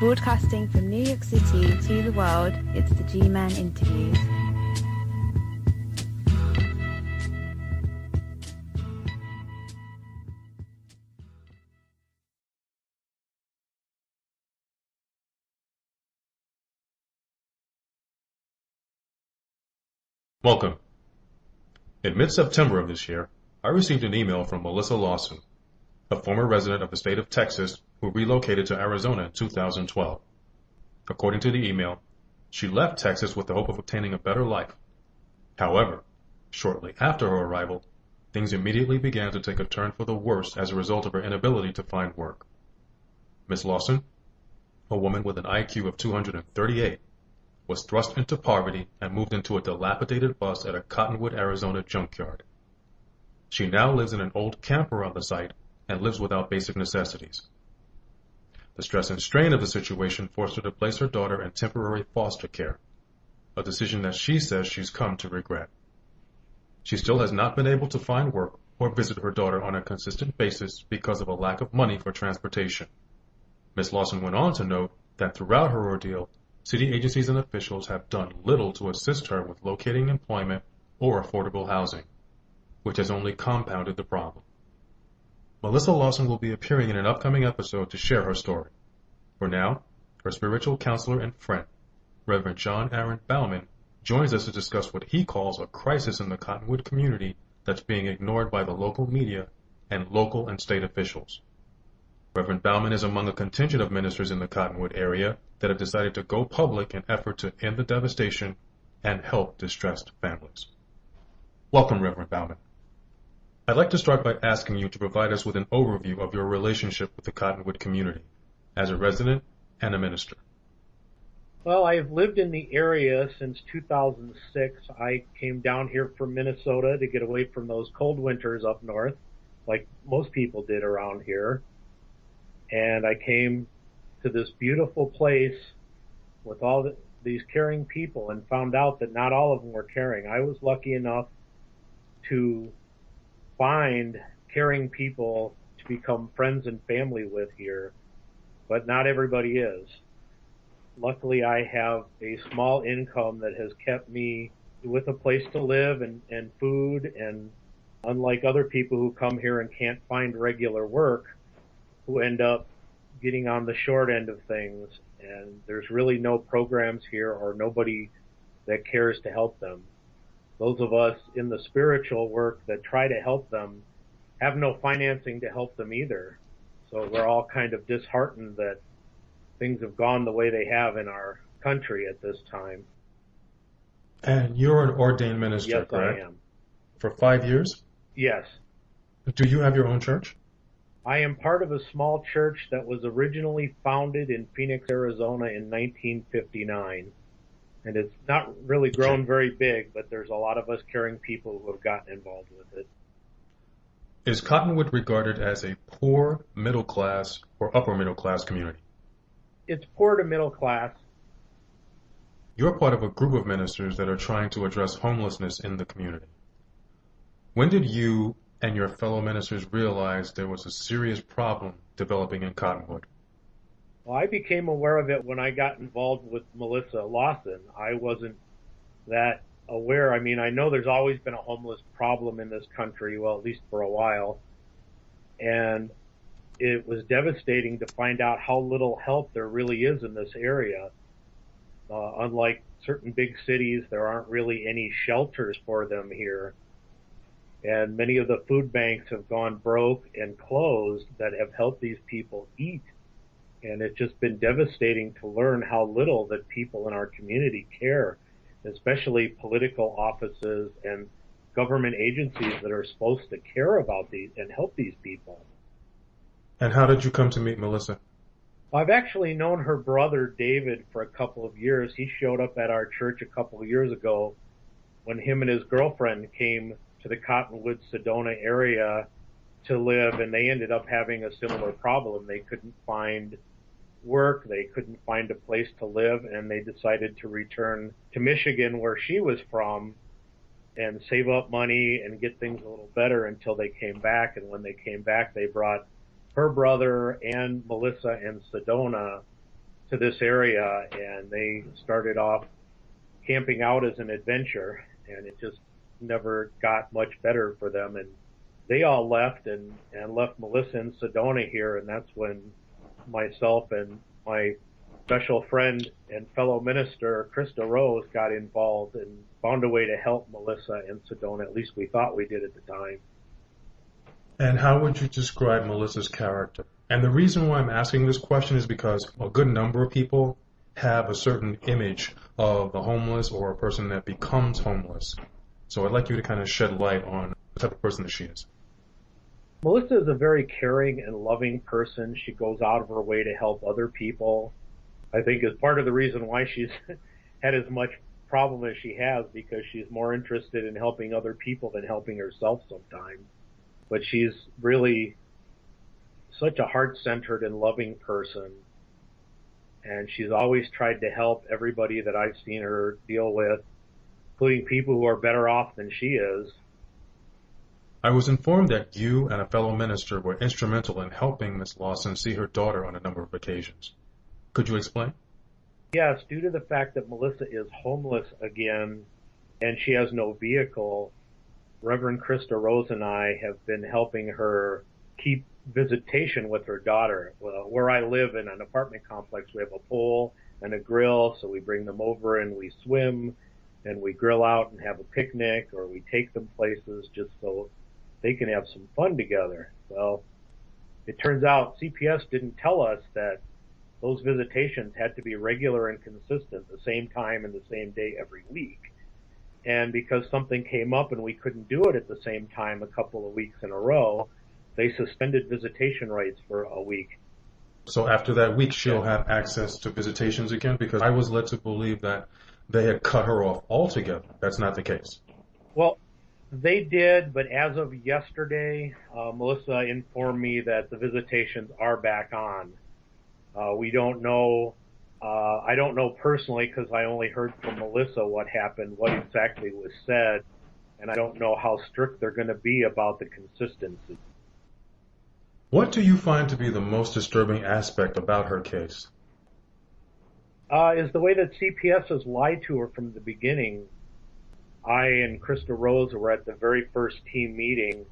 Broadcasting from New York City to the world, it's the G-Man Interviews. Welcome. In mid-September of this year, I received an email from Melissa Lawson, a former resident of the state of Texas who relocated to Arizona in 2012. According to the email, she left Texas with the hope of obtaining a better life. However, shortly after her arrival, things immediately began to take a turn for the worse as a result of her inability to find work. Ms. Lawson, a woman with an IQ of 238, was thrust into poverty and moved into a dilapidated bus at a Cottonwood, Arizona junkyard. She now lives in an old camper on the site and lives without basic necessities. The stress and strain of the situation forced her to place her daughter in temporary foster care, a decision that she says she's come to regret. She still has not been able to find work or visit her daughter on a consistent basis because of a lack of money for transportation. Ms. Lawson went on to note that throughout her ordeal, city agencies and officials have done little to assist her with locating employment or affordable housing, which has only compounded the problem. Melissa Lawson will be appearing in an upcoming episode to share her story. For now, her spiritual counselor and friend, Reverend John Aaron BAUMANN, joins us to discuss what he calls a crisis in the Cottonwood community that's being ignored by the local media and local and state officials. Reverend BAUMANN is among a contingent of ministers in the Cottonwood area that have decided to go public in effort to end the devastation and help distressed families. Welcome, Reverend BAUMANN. I'd like to start by asking you to provide us with an overview of your relationship with the Cottonwood community as a resident and a minister. Well, I've lived in the area since 2006. I came down here from Minnesota to get away from those cold winters up north, like most people did around here. And I came to this beautiful place with all these caring people and found out that not all of them were caring. I was lucky enough to find caring people to become friends and family with here, but not everybody is. Luckily, I have a small income that has kept me with a place to live and food, and unlike other people who come here and can't find regular work, who end up getting on the short end of things, and there's really no programs here or nobody that cares to help them. Those of us in the spiritual work that try to help them have no financing to help them either. So we're all kind of disheartened that things have gone the way they have in our country at this time. And you're an ordained minister, yes, correct? I am. For 5 years? Yes. Do you have your own church? I am part of a small church that was originally founded in Phoenix, Arizona in 1959. And it's not really grown very big, but there's a lot of us caring people who have gotten involved with it. Is Cottonwood regarded as a poor, middle class, or upper middle class community? It's poor to middle class. You're part of a group of ministers that are trying to address homelessness in the community. When did you and your fellow ministers realize there was a serious problem developing in Cottonwood? Well, I became aware of it when I got involved with Melissa Lawson. I wasn't that aware. I mean, I know there's always been a homeless problem in this country, well, at least for a while. And it was devastating to find out how little help there really is in this area. Unlike certain big cities, there aren't really any shelters for them here. And many of the food banks have gone broke and closed that have helped these people eat. And it's just been devastating to learn how little that people in our community care, especially political offices and government agencies that are supposed to care about these and help these people. And how did you come to meet Melissa? I've actually known her brother, David, for a couple of years. He showed up at our church a couple of years ago when him and his girlfriend came to the Cottonwood, Sedona area to live, and they ended up having a similar problem. They couldn't find work, they couldn't find a place to live, and they decided to return to Michigan, where she was from, and save up money and get things a little better until they came back. And when they came back, they brought her brother and Melissa and Sedona to this area, and they started off camping out as an adventure, and it just never got much better for them. And they all left and left Melissa in Sedona here, and that's when myself and my special friend and fellow minister, Krista Rose, got involved and found a way to help Melissa in Sedona. At least we thought we did at the time. And how would you describe Melissa's character? And the reason why I'm asking this question is because a good number of people have a certain image of the homeless or a person that becomes homeless. So I'd like you to kind of shed light on the type of person that she is. Melissa is a very caring and loving person. She goes out of her way to help other people. I think is part of the reason why she's had as much problem as she has, because she's more interested in helping other people than helping herself sometimes. But she's really such a heart-centered and loving person, and she's always tried to help everybody that I've seen her deal with, including people who are better off than she is. I was informed that you and a fellow minister were instrumental in helping Miss Lawson see her daughter on a number of occasions. Could you explain? Yes, due to the fact that Melissa is homeless again and she has no vehicle, Reverend Krista Rose and I have been helping her keep visitation with her daughter. Well, where I live in an apartment complex, we have a pool and a grill, so we bring them over and we swim and we grill out and have a picnic, or we take them places just so they can have some fun together. Well, it turns out CPS didn't tell us that those visitations had to be regular and consistent, the same time and the same day every week. And because something came up and we couldn't do it at the same time a couple of weeks in a row, they suspended visitation rights for a week. So after that week, she'll have access to visitations again? Because I was led to believe that they had cut her off altogether. That's not the case. Well, they did, but as of yesterday, Melissa informed me that the visitations are back on. We don't know. I don't know personally, because I only heard from Melissa what happened, what exactly was said, and I don't know how strict they're going to be about the consistency. What do you find to be the most disturbing aspect about her case? Is the way that CPS has lied to her from the beginning. I and Krista Rose were at the very first team meeting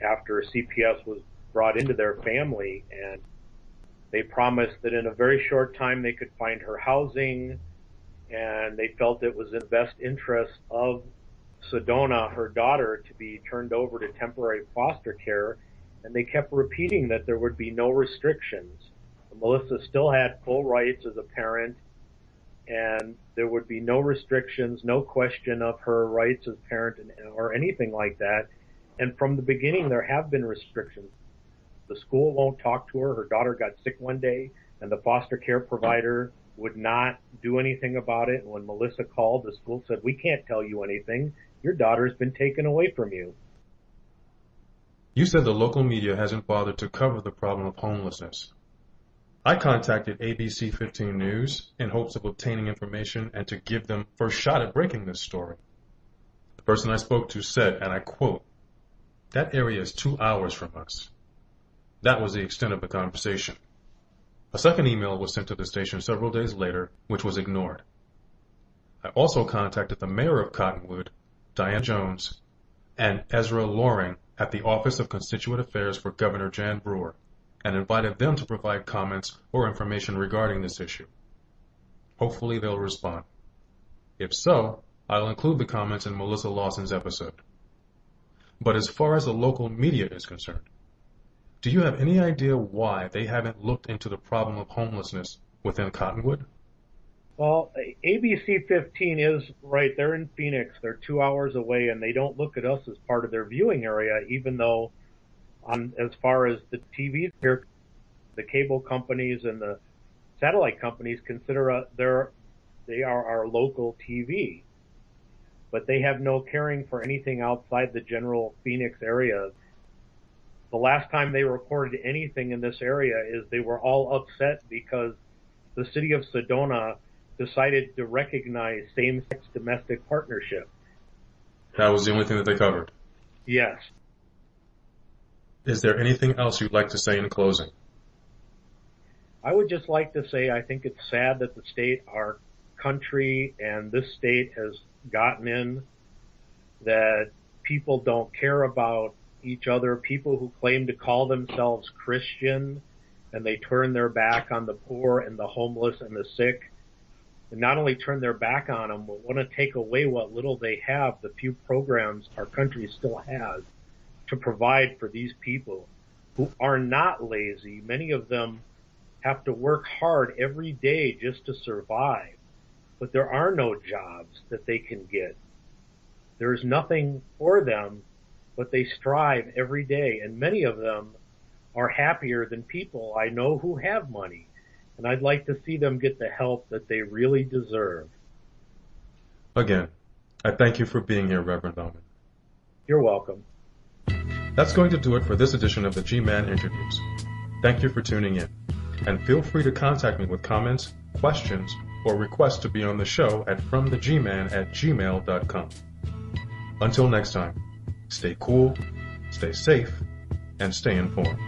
after CPS was brought into their family, and they promised that in a very short time they could find her housing, and they felt it was in the best interest of Sedona, her daughter, to be turned over to temporary foster care, and they kept repeating that there would be no restrictions. Melissa still had full rights as a parent, and there would be no restrictions, no question of her rights as parent or anything like that. And from the beginning, there have been restrictions. The school won't talk to her. Her daughter got sick one day, and the foster care provider would not do anything about it. And when Melissa called, the school said, "We can't tell you anything. Your daughter's been taken away from you." You said the local media hasn't bothered to cover the problem of homelessness. I contacted ABC 15 News in hopes of obtaining information and to give them first shot at breaking this story. The person I spoke to said, and I quote, "That area is 2 hours from us." That was the extent of the conversation. A second email was sent to the station several days later, which was ignored. I also contacted the mayor of Cottonwood, Diane Jones, and Ezra Loring at the Office of Constituent Affairs for Governor Jan Brewer, and invited them to provide comments or information regarding this issue. Hopefully they'll respond. If so, I'll include the comments in Melissa Lawson's episode. But as far as the local media is concerned, do you have any idea why they haven't looked into the problem of homelessness within Cottonwood? Well, ABC 15 is right. They're in Phoenix. They're 2 hours away, and they don't look at us as part of their viewing area, even though as far as the TVs here, the cable companies and the satellite companies consider they are our local TV. But they have no caring for anything outside the general Phoenix area. The last time they reported anything in this area is they were all upset because the city of Sedona decided to recognize same-sex domestic partnership. That was the only thing that they covered? Yes. Is there anything else you'd like to say in closing? I would just like to say I think it's sad that the state, our country, and this state has gotten in, that people don't care about each other, people who claim to call themselves Christian, and they turn their back on the poor and the homeless and the sick, and not only turn their back on them, but want to take away what little they have, the few programs our country still has to provide for these people who are not lazy. Many of them have to work hard every day just to survive, but there are no jobs that they can get. There's nothing for them, but they strive every day, and many of them are happier than people I know who have money, and I'd like to see them get the help that they really deserve. Again, I thank you for being here, Reverend Baumann. You're welcome. That's going to do it for this edition of the G-Man Interviews. Thank you for tuning in, and feel free to contact me with comments, questions, or requests to be on the show at fromthegman@gmail.com. Until next time, stay cool, stay safe, and stay informed.